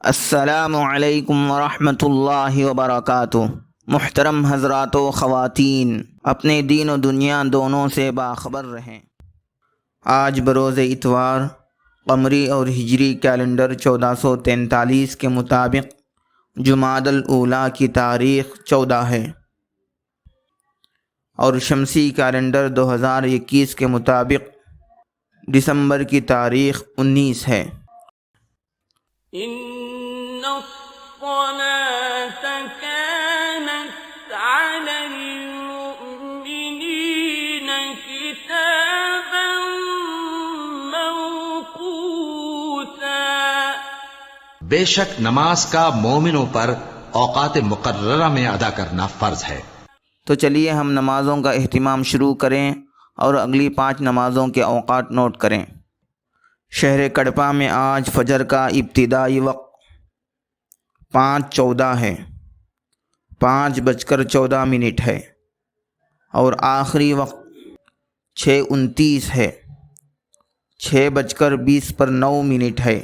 السلام علیکم ورحمۃ اللہ وبرکاتہ۔ محترم حضرات و خواتین، اپنے دین و دنیا دونوں سے باخبر رہیں۔ آج بروز اتوار قمری اور ہجری کیلنڈر 1443 کے مطابق جمادی الاولیٰ کی تاریخ 14 ہے اور شمسی کیلنڈر 2021 کے مطابق دسمبر کی تاریخ 19 ہے۔ ان الصلاة كانت على المؤمنين كتابا موقوتا۔ بے شک نماز کا مومنوں پر اوقات مقررہ میں ادا کرنا فرض ہے۔ تو چلیے ہم نمازوں کا اہتمام شروع کریں اور اگلی 5 نمازوں کے اوقات نوٹ کریں۔ شہر کڑپہ میں آج فجر کا ابتدائی وقت 5:14 ہے، 5:14 ہے، اور آخری وقت 6:29 ہے، 6:20 ہے۔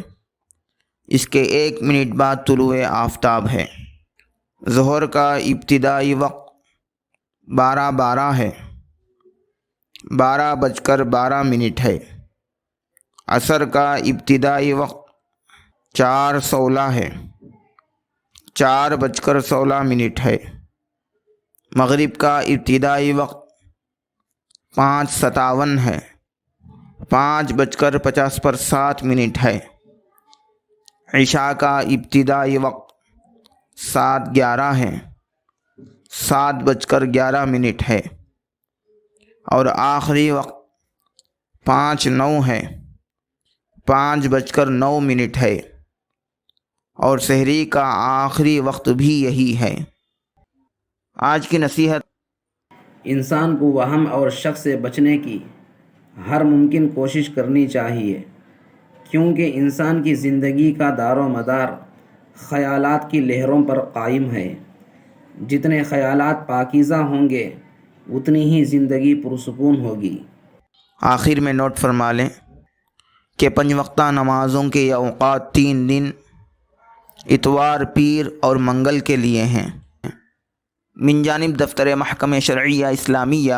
اس کے 1 منٹ بعد طلوع آفتاب ہے۔ ظہر کا ابتدائی وقت 12:12 ہے، 12:12 ہے۔ عصر کا ابتدائی وقت 4:16 ہے، 4:16 ہے۔ مغرب کا ابتدائی وقت 5:57 ہے، 5:50 ہے۔ عشاء کا ابتدائی وقت 7:11 ہے، 7:11 ہے، اور آخری وقت 5:09 ہے، 5:09 ہے، اور سحری کا آخری وقت بھی یہی ہے۔ آج کی نصیحت: انسان کو وہم اور شک سے بچنے کی ہر ممکن کوشش کرنی چاہیے، کیونکہ انسان کی زندگی کا دار و مدار خیالات کی لہروں پر قائم ہے۔ جتنے خیالات پاکیزہ ہوں گے اتنی ہی زندگی پرسکون ہوگی۔ آخر میں نوٹ فرما لیں کہ 5 وقتہ نمازوں کے یہ اوقات 3 دن اتوار، پیر اور منگل کے لیے ہیں۔ من جانب دفتر محکمہ شرعیہ اسلامیہ،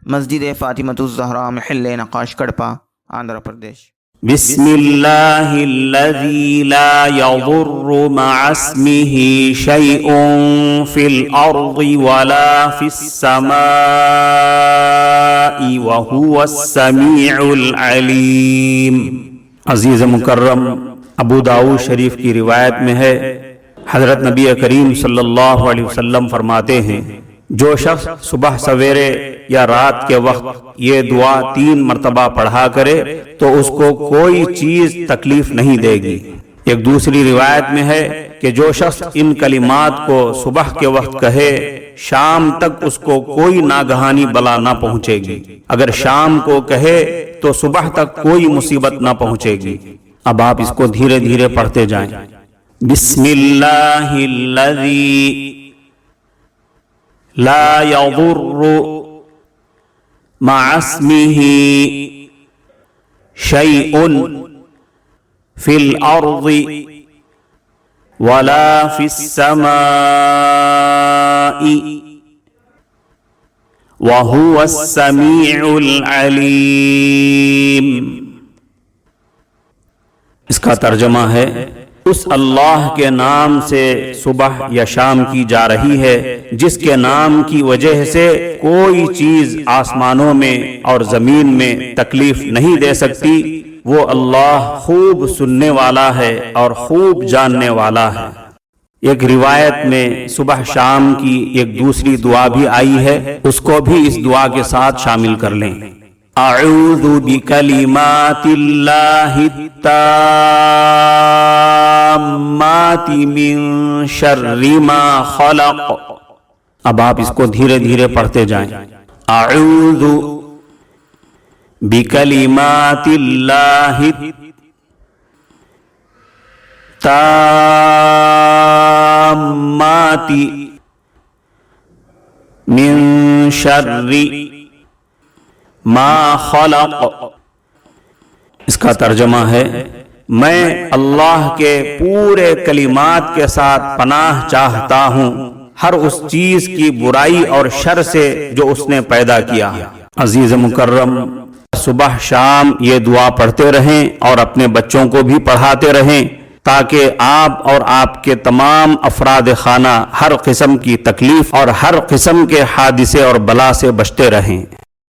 مسجد فاطمۃ الزہراء، محل نقاش، کڑپہ، آندھرا پردیش۔ بسم اللہ الذی لا یضر مع اسمہ شیء فی الارض ولا فی السماء وہو السمیع العلیم۔ عزیز مکرم، ابو داؤد شریف کی روایت میں ہے، حضرت نبی کریم صلی اللہ علیہ وسلم فرماتے ہیں، جو شخص صبح سویرے یا رات کے وقت یہ دعا 3 مرتبہ پڑھا کرے تو اس کو کوئی چیز تکلیف نہیں دے گی۔ ایک دوسری روایت میں ہے کہ جو شخص ان کلمات کو صبح کے وقت کہے شام تک اس کو کوئی ناگہانی بلا نہ پہنچے گی، اگر شام کو کہے تو صبح تک کوئی مصیبت نہ پہنچے گی۔ اب آپ اس کو دھیرے دھیرے پڑھتے جائیں۔ بسم اللہ الذی لا یضر مع اسمہ شیء فی الارض ولا فی السماء وہو السمیع العلیم۔ اس کا ترجمہ ہے، اس اللہ کے نام سے صبح یا شام کی جا رہی ہے جس کے نام کی وجہ سے کوئی چیز آسمانوں میں اور زمین میں تکلیف نہیں دے سکتی۔ وہ اللہ خوب سننے والا ہے اور خوب جاننے والا ہے۔ ایک روایت میں صبح شام کی ایک دوسری دعا بھی آئی ہے، اس کو بھی اس دعا کے ساتھ شامل کر لیں۔ اعوذ بکلمات اللہ التامات من شر ما خلق۔ اب آپ اس کو دھیرے دھیرے پڑھتے جائیں۔ اعوذ بکلمات اللہ التامات من شر ما خلق۔ اس کا ترجمہ ہے، میں اللہ کے پورے کلمات کے ساتھ پناہ چاہتا ہوں ہر اس چیز کی برائی اور شر سے جو اس نے پیدا کیا۔ عزیز مکرم، صبح شام یہ دعا پڑھتے رہیں اور اپنے بچوں کو بھی پڑھاتے رہیں تاکہ آپ اور آپ کے تمام افراد خانہ ہر قسم کی تکلیف اور ہر قسم کے حادثے اور بلا سے بچتے رہیں۔